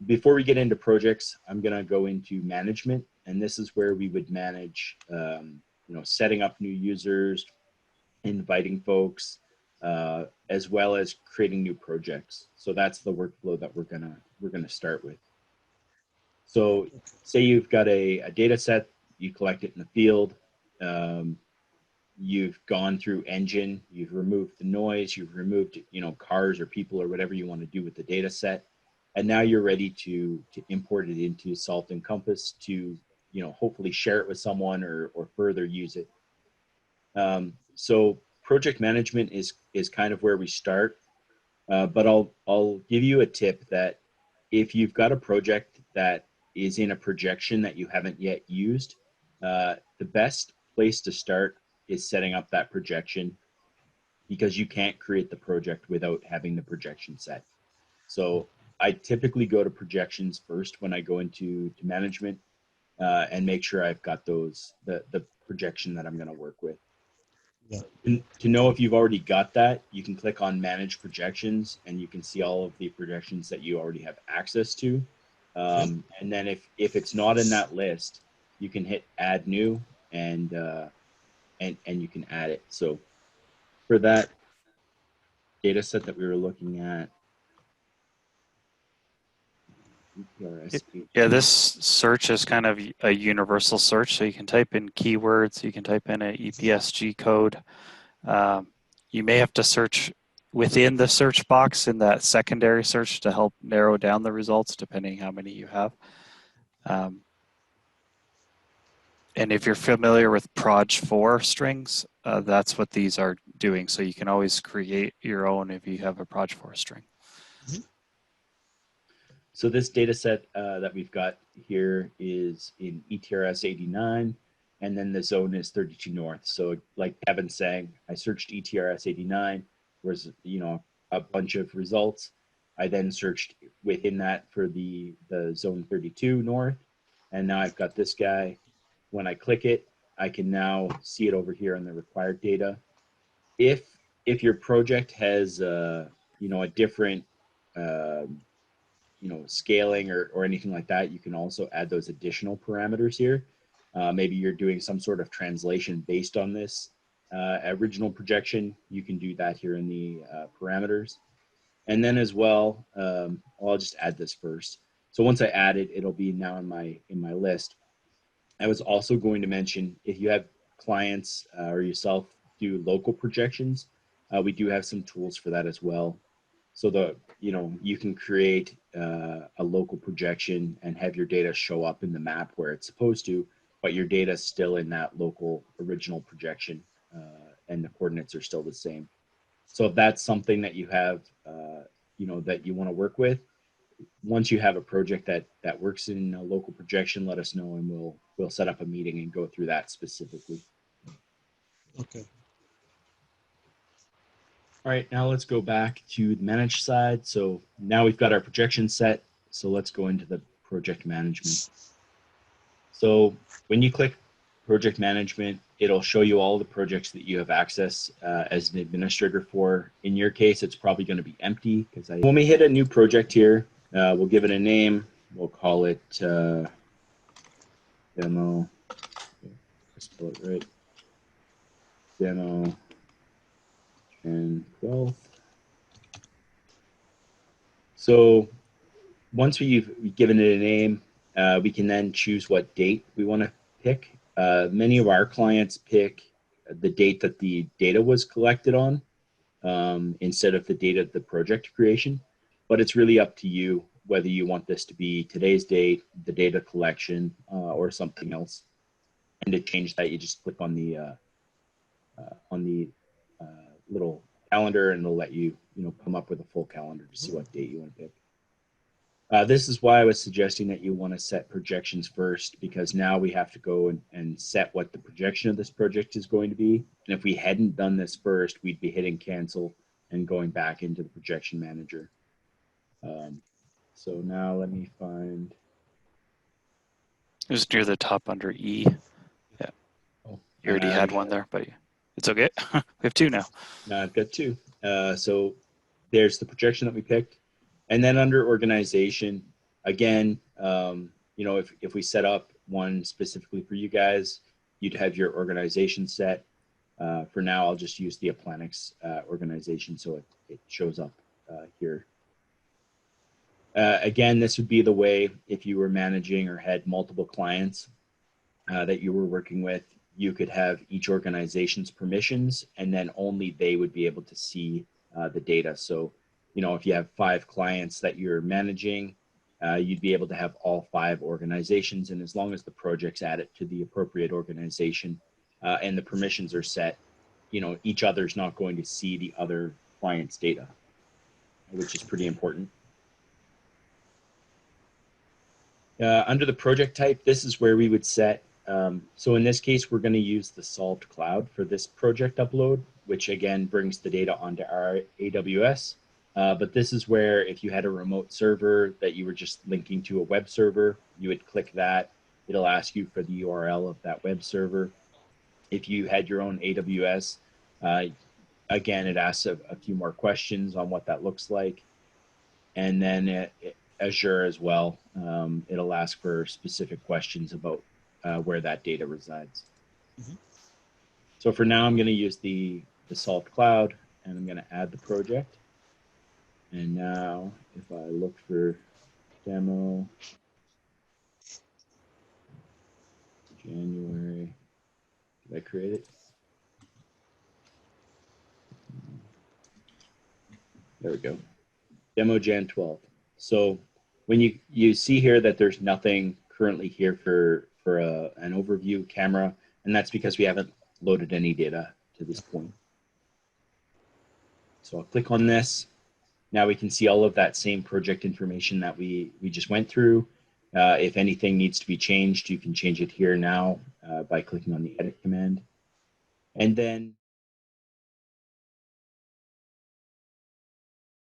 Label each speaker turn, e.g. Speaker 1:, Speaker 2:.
Speaker 1: before we get into projects, I'm going to go into management, and this is where we would manage, setting up new users, inviting folks, as well as creating new projects. So that's the workflow that we're gonna start with. So say you've got a data set, you collect it in the field, you've gone through Engine, you've removed the noise, you've removed cars or people or whatever you want to do with the data set, and now you're ready to import it into Salt Encompass to hopefully share it with someone or further use it. So project management is kind of where we start, but I'll give you a tip that if you've got a project that is in a projection that you haven't yet used, the best place to start is setting up that projection, because you can't create the project without having the projection set. So I typically go to projections first when I go into management, and make sure I've got the projection that I'm going to work with.
Speaker 2: Yeah.
Speaker 1: To know if you've already got that, you can click on Manage Projections, and you can see all of the projections that you already have access to. And then if it's not in that list, you can hit Add New, and you can add it. So for that data set that we were looking at,
Speaker 3: yeah, this search is kind of a universal search. So you can type in keywords, you can type in an EPSG code. You may have to search within the search box in that secondary search to help narrow down the results, depending how many you have. And if you're familiar with proj4 strings, that's what these are doing. So you can always create your own if you have a proj4 string.
Speaker 2: Mm-hmm.
Speaker 1: So this data set that we've got here is in ETRS 89, and then the zone is 32 north. So like Kevin's saying, I searched ETRS 89, was a bunch of results. I then searched within that for the zone 32 north, and now I've got this guy. When I click it, I can now see it over here in the required data. If your project has a different scaling or anything like that, you can also add those additional parameters here. Maybe you're doing some sort of translation based on this original projection. You can do that here in the parameters. And then as well, I'll just add this first. So once I add it, it'll be now in my list. I was also going to mention, if you have clients or yourself do local projections, we do have some tools for that as well. So you can create a local projection and have your data show up in the map where it's supposed to, but your data is still in that local original projection, and the coordinates are still the same. So if that's something that you have, that you want to work with, once you have a project that works in a local projection, let us know, and we'll set up a meeting and go through that specifically.
Speaker 2: Okay.
Speaker 1: All right, now let's go back to the manage side. So now we've got our projection set. So let's go into the project management. So when you click project management, it'll show you all the projects that you have access as an administrator for. In your case, it's probably going to be empty, because when we hit a new project here, we'll give it a name. We'll call it demo. Spell it right. Demo and 12. So once we've given it a name, we can then choose what date we want to pick. Many of our clients pick the date that the data was collected on, instead of the date of the project creation. But it's really up to you whether you want this to be today's date, the data collection, or something else. And to change that, you just click on the little calendar, and it'll let you come up with a full calendar to see what date you want to pick. This is why I was suggesting that you want to set projections first, because now we have to go and set what the projection of this project is going to be. And if we hadn't done this first, we'd be hitting cancel and going back into the projection manager. So now let me find.
Speaker 3: It was near the top under E. Yeah.
Speaker 1: Oh,
Speaker 3: you already had one there, but it's okay. We have two now.
Speaker 1: Now I've got two. So there's the projection that we picked. And then under organization, Again, you know, if we set up one specifically for you guys, you'd have your organization set. For now, I'll just use the Applanix organization so it shows up here. Again, this would be the way if you were managing or had multiple clients that you were working with, you could have each organization's permissions, and then only they would be able to see the data. So, you know, if you have 5 clients that you're managing, you'd be able to have all 5 organizations, and as long as the project's added to the appropriate organization and the permissions are set, you know, each other's not going to see the other client's data, which is pretty important. Under the project type, this is where we would set, so in this case, we're going to use the solved cloud for this project upload, which again brings the data onto our AWS. But this is where if you had a remote server that you were just linking to a web server, you would click that. It'll ask you for the URL of that web server. If you had your own AWS, again, it asks a few more questions on what that looks like. And then Azure as well, it'll ask for specific questions about where that data resides.
Speaker 2: Mhm.
Speaker 1: So for now, I'm going to use the solved cloud, and I'm going to add the project. And now if I look for demo, January, did I create it? There we go. Demo Jan 12. So when you see here that there's nothing currently here for an overview camera, and that's because we haven't loaded any data to this point. So I'll click on this. Now we can see all of that same project information that we just went through. If anything needs to be changed, you can change it here now by clicking on the edit command. And then